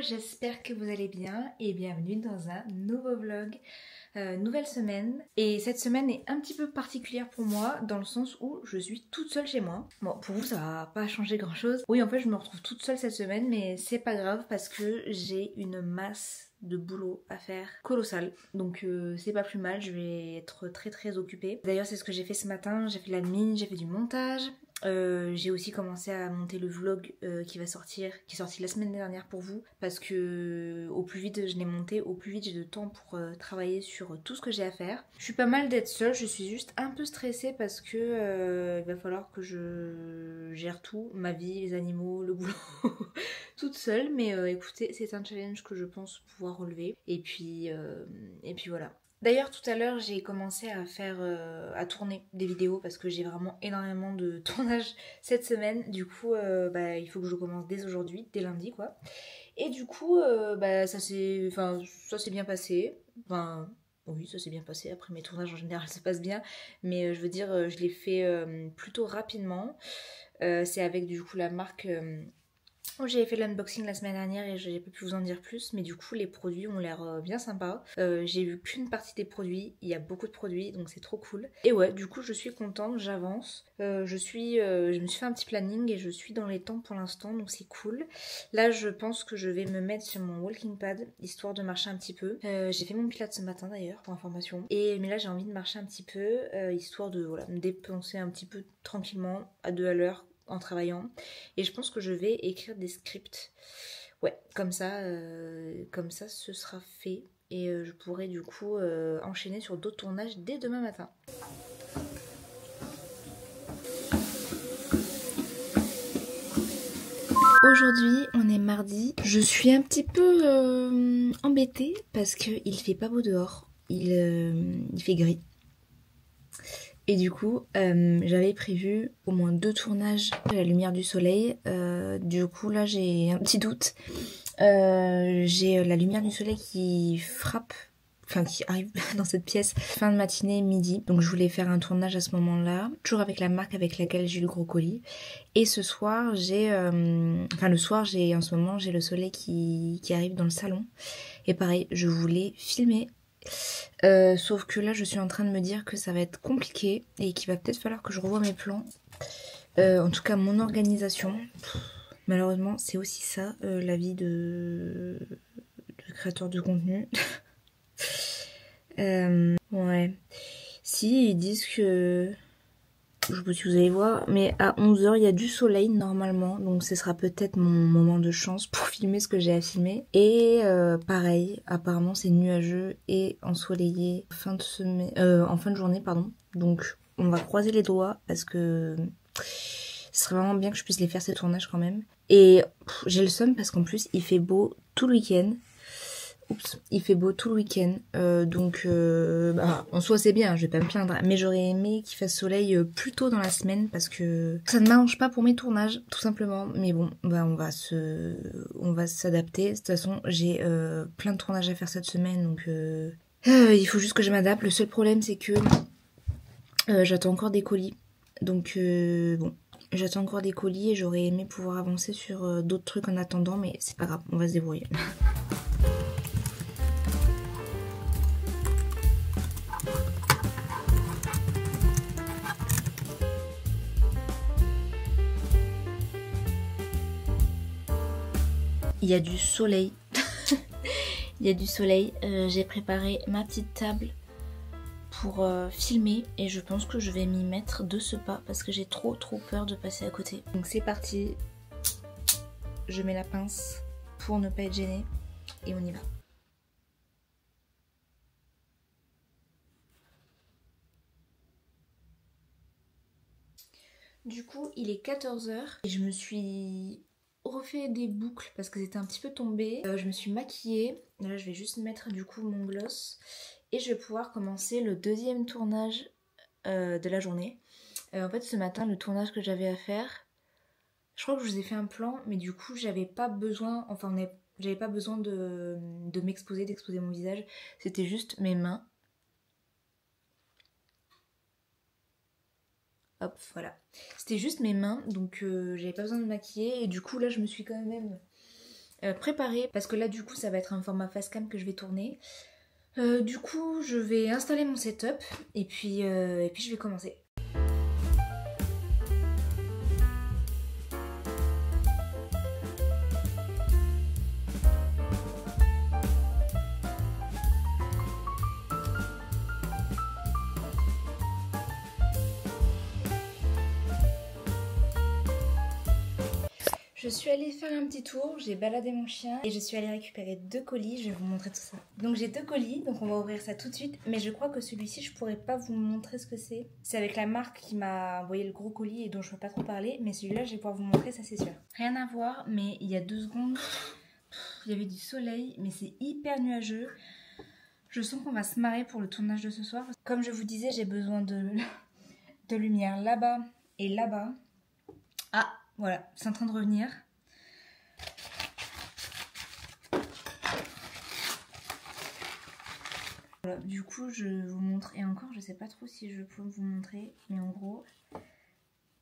j'espère que vous allez bien et bienvenue dans un nouveau vlog. Nouvelle semaine, et cette semaine est un petit peu particulière pour moi dans le sens où je suis toute seule chez moi. Bon, pour vous ça va pas changer grand chose. Oui, en fait je me retrouve toute seule cette semaine, mais c'est pas grave parce que j'ai une masse de boulot à faire colossal, donc c'est pas plus mal, je vais être très occupée. D'ailleurs c'est ce que j'ai fait ce matin, j'ai fait l'admin, j'ai fait du montage. J'ai aussi commencé à monter le vlog qui va sortir, qui est sorti la semaine dernière pour vous, parce que au plus vite je l'ai monté, au plus vite j'ai de temps pour travailler sur tout ce que j'ai à faire. Je suis pas mal d'être seule, je suis juste un peu stressée parce que il va falloir que je gère tout, ma vie, les animaux, le boulot, toute seule, mais écoutez, c'est un challenge que je pense pouvoir relever, et puis voilà. D'ailleurs tout à l'heure j'ai commencé à tourner des vidéos parce que j'ai vraiment énormément de tournage cette semaine. Du coup il faut que je commence dès aujourd'hui, dès lundi quoi. Et du coup ça s'est bien passé. Enfin oui, ça s'est bien passé. Après mes tournages en général ça passe bien, mais je veux dire je l'ai fait plutôt rapidement. C'est avec du coup la marque j'avais fait l'unboxing la semaine dernière et j'ai pas pu vous en dire plus, mais du coup les produits ont l'air bien sympas. J'ai vu qu'une partie des produits, il y a beaucoup de produits donc c'est trop cool. Et ouais, du coup je suis contente, j'avance. Je me suis fait un petit planning et je suis dans les temps pour l'instant, donc c'est cool. Là je pense que je vais me mettre sur mon walking pad histoire de marcher un petit peu. J'ai fait mon pilates ce matin d'ailleurs pour information. Mais là j'ai envie de marcher un petit peu histoire de me dépenser un petit peu tranquillement à 2 à l'heure en travaillant, et je pense que je vais écrire des scripts. Ouais, comme ça ce sera fait et je pourrai du coup enchaîner sur d'autres tournages dès demain matin. Aujourd'hui on est mardi, je suis un petit peu embêtée parce qu'il fait pas beau dehors, il fait gris. Et du coup, j'avais prévu au moins 2 tournages à la lumière du soleil. Du coup, là, j'ai un petit doute. J'ai la lumière du soleil qui frappe, enfin qui arrive dans cette pièce fin de matinée, midi. Donc je voulais faire un tournage à ce moment-là, toujours avec la marque avec laquelle j'ai eu le gros colis. Et ce soir, le soir, en ce moment, j'ai le soleil qui arrive dans le salon. Et pareil, je voulais filmer. Sauf que là je suis en train de me dire que ça va être compliqué et qu'il va peut-être falloir que je revoie mes plans, en tout cas mon organisation. Malheureusement c'est aussi ça la vie de créateur de contenu. Ouais, si ils disent que, je sais pas si vous allez voir, mais à 11h il y a du soleil normalement, donc ce sera peut-être mon moment de chance pour filmer ce que j'ai à filmer. Et pareil, apparemment c'est nuageux et ensoleillé en fin de journée pardon. Donc on va croiser les doigts parce que ce serait vraiment bien que je puisse les faire ces tournages quand même. Et j'ai le seum parce qu'en plus il fait beau tout le week-end. Il fait beau tout le week-end, donc en soi c'est bien, je vais pas me plaindre, mais j'aurais aimé qu'il fasse soleil plus tôt dans la semaine parce que ça ne m'arrange pas pour mes tournages, tout simplement. Mais bon, on va s'adapter. De toute façon, j'ai plein de tournages à faire cette semaine, donc il faut juste que je m'adapte. Le seul problème c'est que j'attends encore des colis, donc j'attends encore des colis et j'aurais aimé pouvoir avancer sur d'autres trucs en attendant, mais c'est pas grave, on va se débrouiller. Il y a du soleil. Il y a du soleil. J'ai préparé ma petite table pour filmer et je pense que je vais m'y mettre de ce pas parce que j'ai trop peur de passer à côté. Donc c'est parti. Je mets la pince pour ne pas être gênée et on y va. Du coup, il est 14h et je me suis refait des boucles parce que c'était un petit peu tombé. Je me suis maquillée. Là, je vais juste mettre du coup mon gloss et je vais pouvoir commencer le deuxième tournage de la journée. En fait, ce matin, le tournage que j'avais à faire, je crois que je vous ai fait un plan, mais du coup, j'avais pas besoin, j'avais pas besoin de m'exposer, d'exposer mon visage. C'était juste mes mains. Hop, voilà. C'était juste mes mains, donc j'avais pas besoin de me maquiller. Et du coup, là, je me suis quand même préparer parce que là du coup ça va être un format facecam que je vais tourner. Du coup je vais installer mon setup et puis je vais commencer. Je suis allée faire un petit tour, j'ai baladé mon chien et je suis allée récupérer 2 colis, je vais vous montrer tout ça. Donc j'ai 2 colis, donc on va ouvrir ça tout de suite, mais je crois que celui-ci je pourrais pas vous montrer ce que c'est. C'est avec la marque qui m'a envoyé le gros colis et dont je peux pas trop parler, mais celui-là je vais pouvoir vous montrer, ça c'est sûr. Rien à voir, mais il y a 2 secondes, il y avait du soleil, mais c'est hyper nuageux. Je sens qu'on va se marrer pour le tournage de ce soir. Comme je vous disais, j'ai besoin de lumière là-bas et là-bas. Ah, voilà, c'est en train de revenir. Voilà, du coup, je vous montre, et encore, je sais pas trop si je peux vous montrer, mais en gros,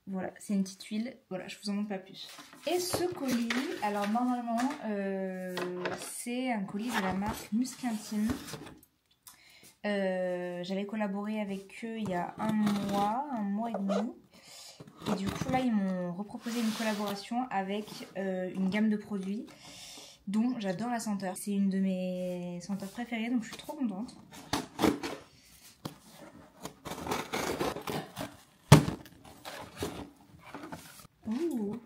voilà, c'est une petite huile. Voilà, je vous en montre pas plus. Et ce colis, alors normalement, c'est un colis de la marque Musc Intime. J'avais collaboré avec eux il y a un mois et demi. Et du coup là ils m'ont reproposé une collaboration avec une gamme de produits dont j'adore la senteur. C'est une de mes senteurs préférées, donc je suis trop contente. Ouh.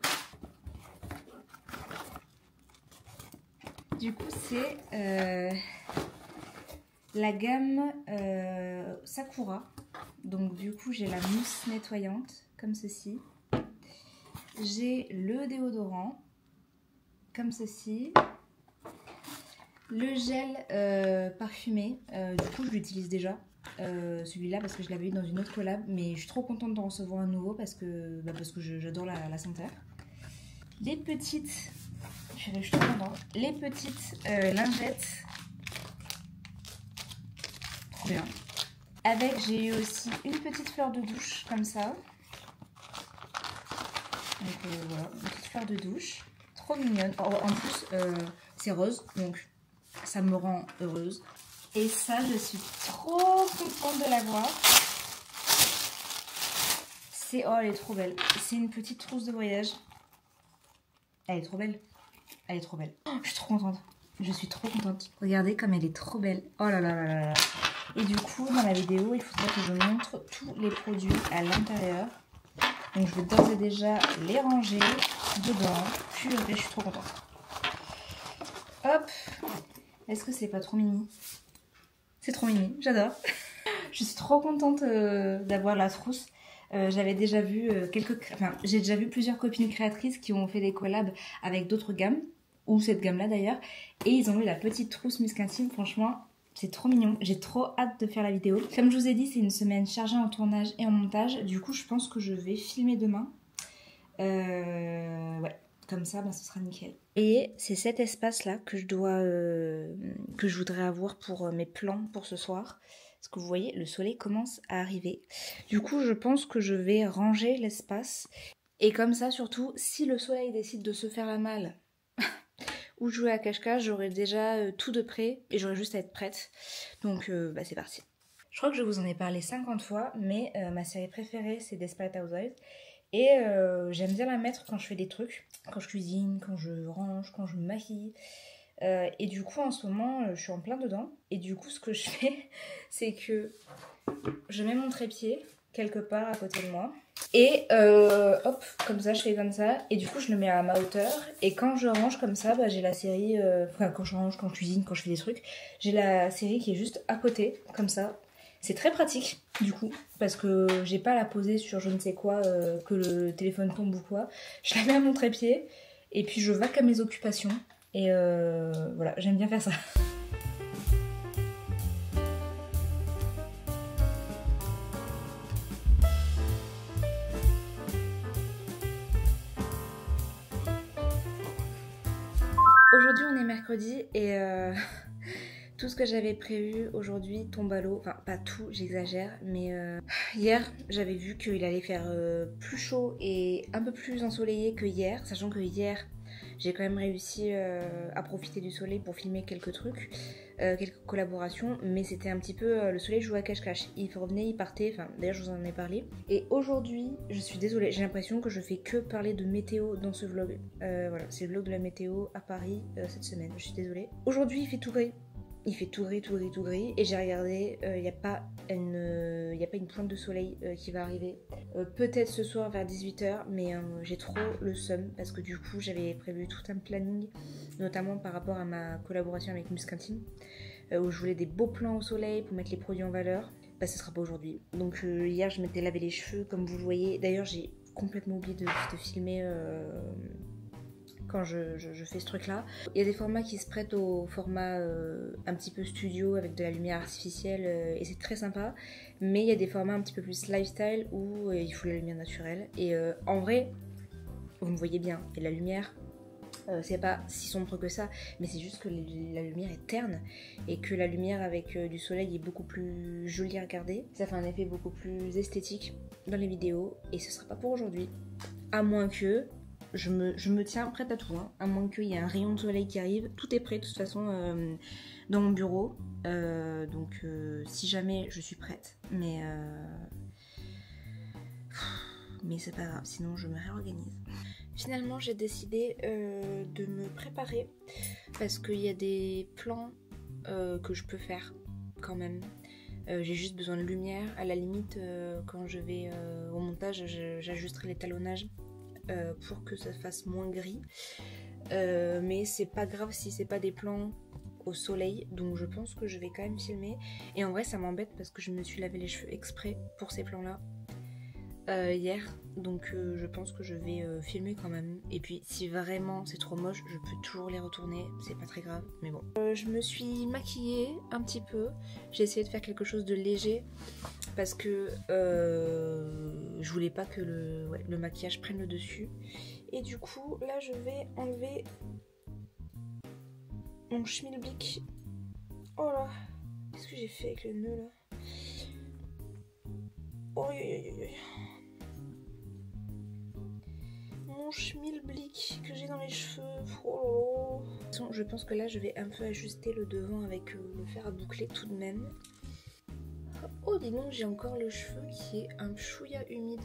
Du coup c'est la gamme Sakura. Donc du coup j'ai la mousse nettoyante comme ceci. J'ai le déodorant comme ceci. Le gel parfumé, du coup je l'utilise déjà. Celui-là parce que je l'avais eu dans une autre collab, mais je suis trop contente d'en recevoir un nouveau parce que j'adore la senteur. Les petites, je suis trop contente. Les petites lingettes. Trop bien. Avec, j'ai eu aussi une petite fleur de douche, comme ça. Donc voilà, une petite fleur de douche. Trop mignonne. Oh, en plus, c'est rose, donc ça me rend heureuse. Et ça, je suis trop contente de l'avoir. Oh, elle est trop belle. C'est une petite trousse de voyage. Elle est trop belle. Elle est trop belle. Oh, je suis trop contente. Je suis trop contente. Regardez comme elle est trop belle. Oh là là là là là. Et du coup, dans la vidéo, il faudrait que je montre tous les produits à l'intérieur. Donc, je vais d'ores et déjà les ranger dedans. Puis, je suis trop contente. Hop. Est-ce que c'est pas trop mini? C'est trop mini, j'adore. Je suis trop contente d'avoir la trousse. J'avais déjà vu j'ai déjà vu plusieurs copines créatrices qui ont fait des collabs avec d'autres gammes, ou cette gamme-là d'ailleurs, et ils ont eu la petite trousse Musc Intime. Franchement, c'est trop mignon. J'ai trop hâte de faire la vidéo. Comme je vous ai dit, c'est une semaine chargée en tournage et en montage. Du coup, je pense que je vais filmer demain. Ouais, comme ça, ce sera nickel. Et c'est cet espace-là que je voudrais avoir pour mes plans pour ce soir. Parce que vous voyez, le soleil commence à arriver. Du coup, je pense que je vais ranger l'espace. Et comme ça, surtout, si le soleil décide de se faire la malle ou jouer à cache-cache, j'aurai déjà tout de prêt et j'aurai juste à être prête. Donc c'est parti. Je crois que je vous en ai parlé 50 fois, mais ma série préférée c'est Desperate Housewives. Et j'aime bien la mettre quand je fais des trucs, quand je cuisine, quand je range, quand je me maquille. Et du coup en ce moment je suis en plein dedans. Et du coup ce que je fais c'est que je mets mon trépied quelque part à côté de moi. Et hop, comme ça, je fais comme ça. Et du coup, je le mets à ma hauteur. Et quand je range comme ça, j'ai la série... Enfin, quand je range, quand je cuisine, quand je fais des trucs, j'ai la série qui est juste à côté, comme ça. C'est très pratique, du coup, parce que j'ai pas à la poser sur je ne sais quoi, que le téléphone tombe ou quoi. Je la mets à mon trépied, et puis je vaque à mes occupations. Et voilà, j'aime bien faire ça. Aujourd'hui on est mercredi et tout ce que j'avais prévu aujourd'hui tombe à l'eau. Enfin pas tout, j'exagère, mais hier j'avais vu qu'il allait faire plus chaud et un peu plus ensoleillé que hier. Sachant que hier j'ai quand même réussi à profiter du soleil pour filmer quelques trucs, quelques collaborations, mais c'était un petit peu le soleil jouait à cache-cache. Il revenait, il partait, enfin d'ailleurs je vous en ai parlé. Et aujourd'hui, je suis désolée, j'ai l'impression que je fais que parler de météo dans ce vlog. Voilà, c'est le vlog de la météo à Paris cette semaine, je suis désolée. Aujourd'hui il fait tout gris. Il fait tout gris, tout gris, tout gris. Et j'ai regardé, il n'y a pas une pointe de soleil qui va arriver. Peut-être ce soir vers 18 h, mais j'ai trop le seum parce que du coup j'avais prévu tout un planning, notamment par rapport à ma collaboration avec Muskin Team, où je voulais des beaux plans au soleil pour mettre les produits en valeur. Bah ce sera pas aujourd'hui. Donc hier je m'étais lavé les cheveux comme vous le voyez. D'ailleurs j'ai complètement oublié de filmer quand je fais ce truc là. Il y a des formats qui se prêtent au format un petit peu studio avec de la lumière artificielle et c'est très sympa, mais il y a des formats un petit peu plus lifestyle où il faut la lumière naturelle et en vrai vous me voyez bien, et la lumière c'est pas si sombre que ça, mais c'est juste que la lumière est terne et que la lumière avec du soleil est beaucoup plus jolie à regarder. Ça fait un effet beaucoup plus esthétique dans les vidéos et ce sera pas pour aujourd'hui, à moins que je me tiens prête à tout, hein. À moins qu'il y ait un rayon de soleil qui arrive, tout est prêt de toute façon dans mon bureau, donc si jamais je suis prête, mais c'est pas grave, sinon je me réorganise. Finalement j'ai décidé de me préparer parce qu'il y a des plans que je peux faire quand même. J'ai juste besoin de lumière, à la limite quand je vais au montage j'ajusterai l'étalonnage pour que ça fasse moins gris, mais c'est pas grave si c'est pas des plans au soleil, donc je pense que je vais quand même filmer. Et en vrai ça m'embête parce que je me suis lavé les cheveux exprès pour ces plans là hier, donc je pense que je vais filmer quand même. Et puis si vraiment c'est trop moche je peux toujours les retourner, c'est pas très grave, mais bon. Je me suis maquillée un petit peu, j'ai essayé de faire quelque chose de léger parce que je voulais pas que le maquillage prenne le dessus. Et du coup là je vais enlever mon schmilblick. Oh là, qu'est-ce que j'ai fait avec le nœud là? Oh, mon schmilblick que j'ai dans les cheveux. Oh. Je pense que là je vais un peu ajuster le devant avec le fer à boucler tout de même. Oh dis donc, j'ai encore le cheveu qui est un chouïa humide.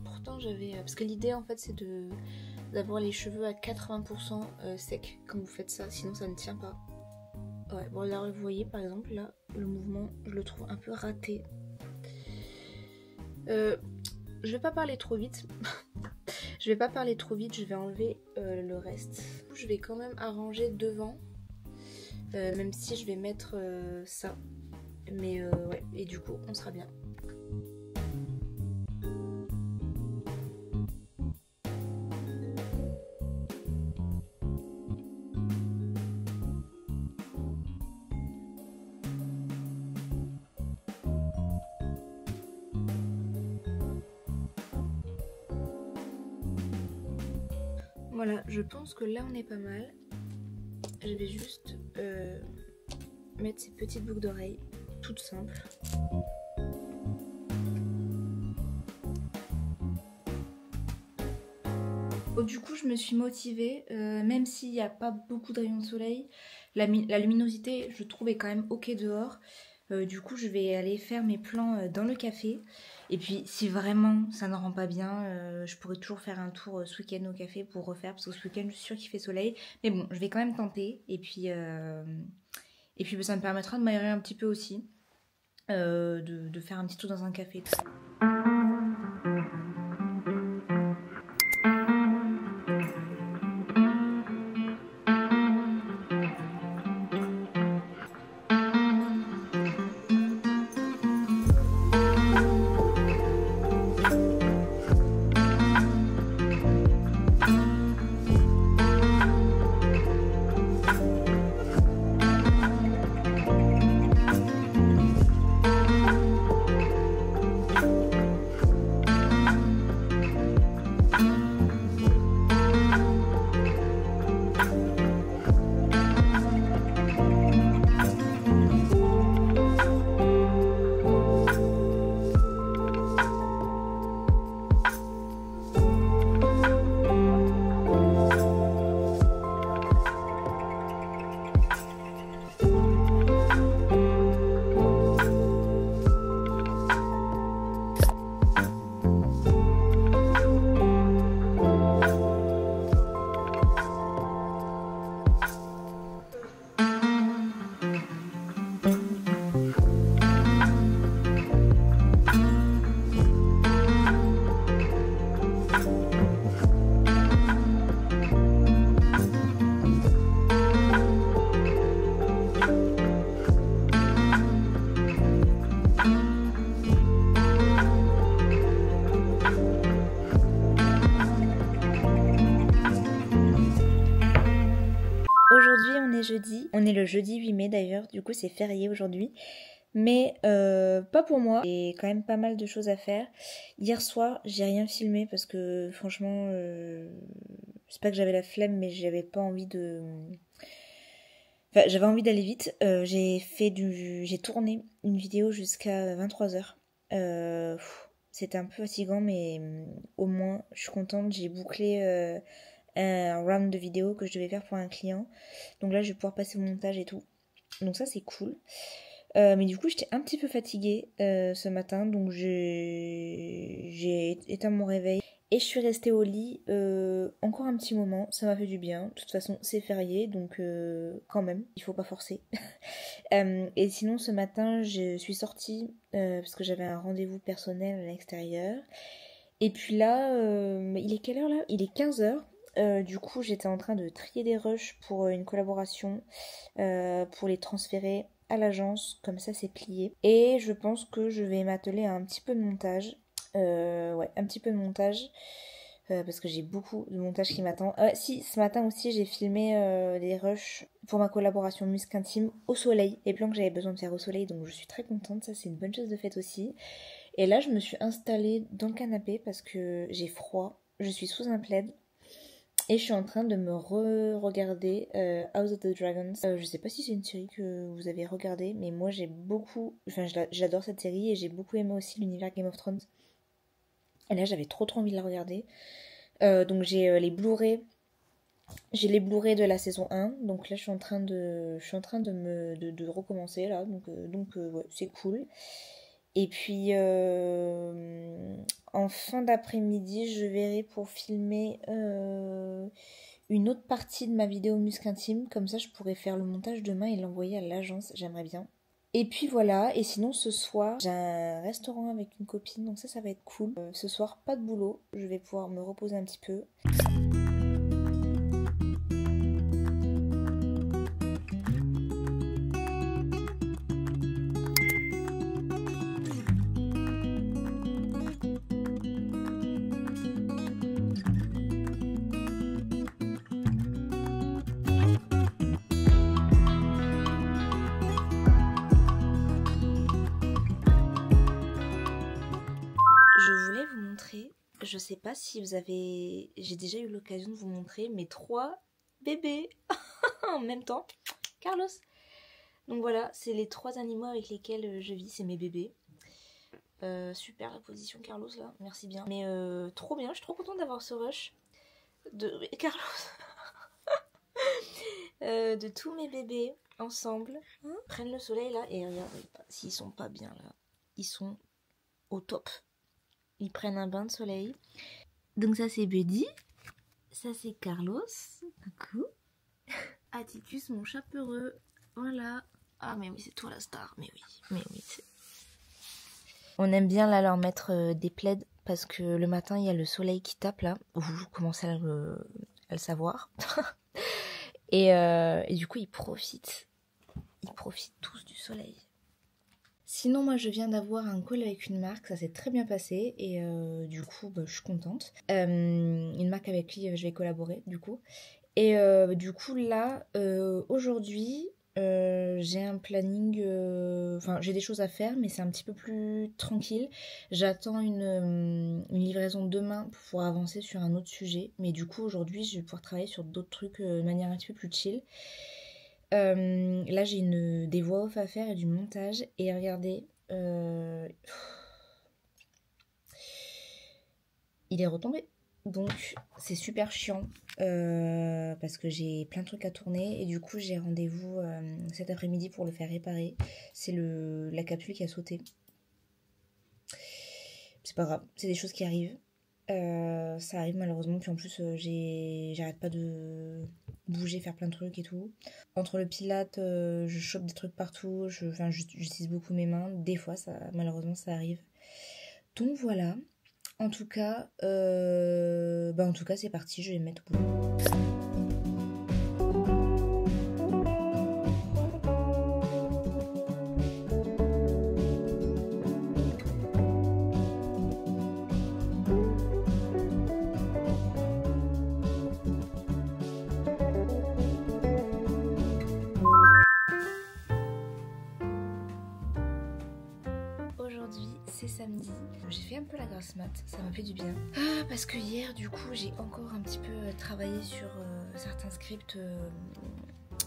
Pourtant j'avais... Parce que l'idée en fait c'est d'avoir les cheveux à 80% secs quand vous faites ça, sinon ça ne tient pas. Ouais, bon là vous voyez par exemple là le mouvement je le trouve un peu raté. Je vais pas parler trop vite. Je vais enlever le reste. Je vais quand même arranger devant, même si je vais mettre ça. Mais ouais, et du coup on sera bien. Voilà, je pense que là on est pas mal. Je vais juste mettre ces petites boucles d'oreilles, toutes simples. Oh, du coup je me suis motivée, même s'il n'y a pas beaucoup de rayons de soleil, la luminosité je trouve est quand même ok dehors. Du coup je vais aller faire mes plans dans le café. Et puis si vraiment ça ne rend pas bien, je pourrais toujours faire un tour ce week-end au café pour refaire, parce que ce week-end je suis sûre qu'il fait soleil. Mais bon, je vais quand même tenter. Et puis ça me permettra de m'aérer un petit peu aussi, de faire un petit tour dans un café. Tout ça. On est le jeudi 8 mai d'ailleurs, du coup c'est férié aujourd'hui. Mais pas pour moi, j'ai quand même pas mal de choses à faire. Hier soir, j'ai rien filmé parce que franchement, c'est pas que j'avais la flemme, mais j'avais pas envie de... Enfin, j'avais envie d'aller vite. J'ai tourné une vidéo jusqu'à 23h. C'était un peu fatigant, mais au moins, je suis contente. J'ai bouclé un round de vidéos que je devais faire pour un client. Donc là, je vais pouvoir passer au montage et tout. Donc ça, c'est cool. Mais du coup, j'étais un petit peu fatiguée ce matin. Donc j'ai éteint mon réveil. Et je suis restée au lit encore un petit moment, ça m'a fait du bien. De toute façon, c'est férié, donc quand même, il faut pas forcer. Et sinon, ce matin, je suis sortie parce que j'avais un rendez-vous personnel à l'extérieur. Et puis là, il est quelle heure là? Il est 15h. Du coup, j'étais en train de trier des rushs pour une collaboration, pour les transférer à l'agence, comme ça c'est plié. Et je pense que je vais m'atteler à un petit peu de montage. Ouais, un petit peu de montage parce que j'ai beaucoup de montage qui m'attend. Si, ce matin aussi j'ai filmé des rushs pour ma collaboration Musc Intime au soleil, les plans que j'avais besoin de faire au soleil, donc je suis très contente, ça c'est une bonne chose de faite aussi. Et là je me suis installée dans le canapé parce que j'ai froid, je suis sous un plaid et je suis en train de me re-regarder House of the Dragons. Je sais pas si c'est une série que vous avez regardée, mais moi j'ai beaucoup, enfin j'adore cette série et j'ai beaucoup aimé aussi l'univers Game of Thrones. Et là, j'avais trop envie de la regarder. Donc j'ai les Blu-ray. J'ai les Blu-ray de la saison 1. Donc là, je suis en train de recommencer là. Donc ouais, c'est cool. Et puis en fin d'après-midi, je verrai pour filmer une autre partie de ma vidéo Musc Intime. Comme ça, je pourrais faire le montage demain et l'envoyer à l'agence. J'aimerais bien. Et puis voilà, et sinon ce soir, j'ai un restaurant avec une copine, donc ça va être cool. Ce soir, pas de boulot, je vais pouvoir me reposer un petit peu. Je voulais vous montrer, je sais pas si j'ai déjà eu l'occasion de vous montrer mes 3 bébés en même temps. Carlos. Donc voilà, c'est les 3 animaux avec lesquels je vis, c'est mes bébés. Super la position Carlos là, merci bien. Mais trop bien, je suis trop contente d'avoir ce rush de Carlos. De tous mes bébés ensemble. Prennent le soleil là et regardez s'ils sont pas bien là. Ils sont au top. Ils prennent un bain de soleil. Donc ça c'est Buddy. Ça c'est Carlos. Coucou. Atticus mon chat peureux. Voilà. Ah mais oui c'est toi la star. Mais oui. On aime bien là leur mettre des plaids parce que le matin il y a le soleil qui tape là. Vous commencez à le savoir. et du coup ils profitent. Ils profitent tous du soleil. Sinon, moi, je viens d'avoir un call avec une marque, ça s'est très bien passé et du coup, je suis contente. Une marque avec qui je vais collaborer, du coup. Et du coup, là, aujourd'hui, j'ai un planning... Enfin, j'ai des choses à faire, mais c'est un petit peu plus tranquille. J'attends une livraison demain pour pouvoir avancer sur un autre sujet. Mais du coup, aujourd'hui, je vais pouvoir travailler sur d'autres trucs de manière un petit peu plus chill. Là j'ai des voix off à faire et du montage et regardez il est retombé donc c'est super chiant parce que j'ai plein de trucs à tourner et du coup j'ai rendez-vous cet après-midi pour le faire réparer. C'est la capsule qui a sauté, c'est pas grave, c'est des choses qui arrivent. Ça arrive malheureusement, puis en plus j'arrête pas de bouger, faire plein de trucs et tout. Entre le pilate, je chope des trucs partout, j'utilise beaucoup mes mains, des fois malheureusement ça arrive. Donc voilà, en tout cas c'est parti, je vais me mettre au boulot. c'est samedi. J'ai fait un peu la grasse mat, ça m'a fait du bien. Parce que hier du coup j'ai encore un petit peu travaillé sur certains scripts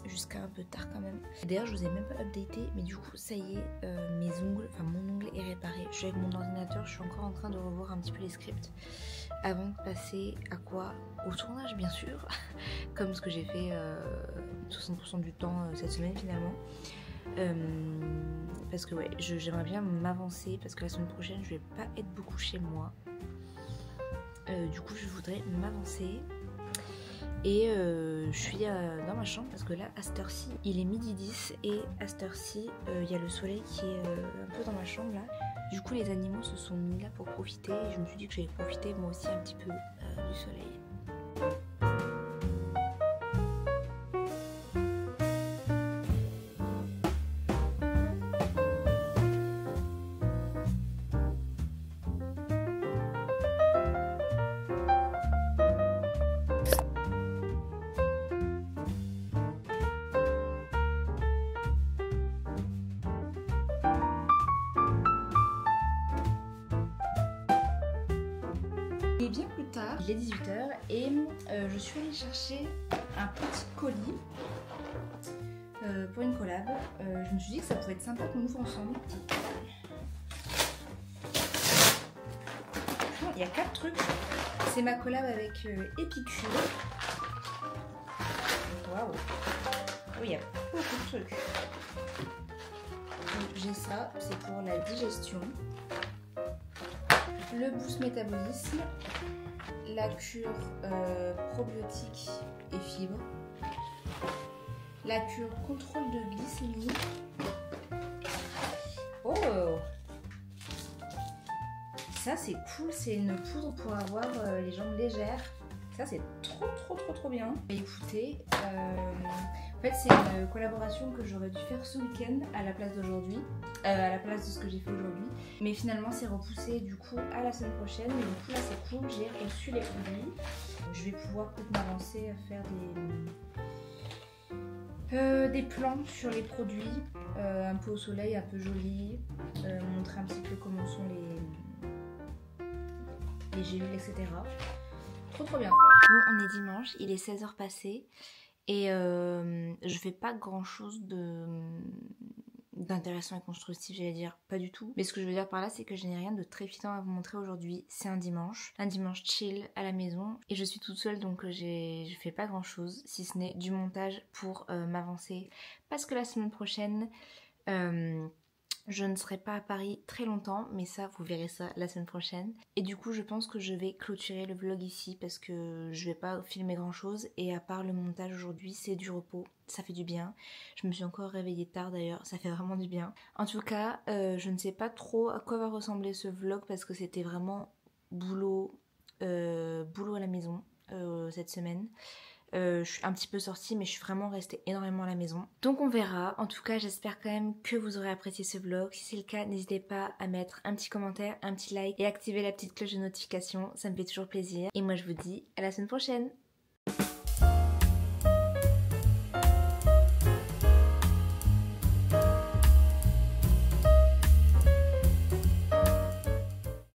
jusqu'à un peu tard quand même. D'ailleurs je vous ai même pas updaté, mais du coup ça y est, mes ongles, enfin mon ongle est réparé. Je suis avec mon ordinateur, je suis encore en train de revoir un petit peu les scripts avant de passer à quoi? Au tournage bien sûr, comme ce que j'ai fait 60% du temps cette semaine finalement. Parce que ouais, j'aimerais bien m'avancer parce que la semaine prochaine je vais pas être beaucoup chez moi. Du coup je voudrais m'avancer. Et je suis dans ma chambre parce que là à cette heure-ci il est midi 10 et à cette heure-ci il y a le soleil qui est un peu dans ma chambre là. Du coup les animaux se sont mis là pour profiter et je me suis dit que j'allais profiter moi aussi un petit peu du soleil. Il est bien plus tard, il est 18h et je suis allée chercher un petit colis pour une collab. Je me suis dit que ça pourrait être sympa qu'on ouvre ensemble. Il y a 4 trucs. C'est ma collab avec Épicure. Waouh! Oui, il y a beaucoup de trucs. J'ai ça, c'est pour la digestion. Le boost métabolisme, la cure probiotique et fibres, la cure contrôle de glycémie. Oh, ça c'est cool, c'est une poudre pour avoir les jambes légères. Ça c'est trop bien. Et écoutez, en fait c'est une collaboration que j'aurais dû faire ce week-end à la place d'aujourd'hui, à la place de ce que j'ai fait aujourd'hui. Mais finalement c'est repoussé du coup à la semaine prochaine. Mais du coup là c'est cool, j'ai reçu les produits. Je vais pouvoir peut-être m'avancer à faire des plans sur les produits, un peu au soleil, un peu joli, montrer un petit peu comment sont les gélules, etc. Trop bien. Bon, on est dimanche, il est 16h passé et je fais pas grand chose d'intéressant et constructif, j'allais dire, pas du tout. Mais ce que je veux dire par là, c'est que je n'ai rien de très évident à vous montrer aujourd'hui. C'est un dimanche chill à la maison et je suis toute seule donc je fais pas grand chose si ce n'est du montage pour m'avancer parce que la semaine prochaine je ne serai pas à Paris très longtemps, mais ça, vous verrez ça la semaine prochaine. Et du coup, je pense que je vais clôturer le vlog ici parce que je vais pas filmer grand chose. Et à part le montage aujourd'hui, c'est du repos. Ça fait du bien. Je me suis encore réveillée tard d'ailleurs, ça fait vraiment du bien. En tout cas, je ne sais pas trop à quoi va ressembler ce vlog parce que c'était vraiment boulot à la maison cette semaine. Je suis un petit peu sortie mais je suis vraiment restée énormément à la maison. Donc on verra. En tout cas j'espère quand même que vous aurez apprécié ce vlog. Si c'est le cas, n'hésitez pas à mettre un petit commentaire, un petit like et activer la petite cloche de notification. Ça me fait toujours plaisir. Et moi je vous dis à la semaine prochaine.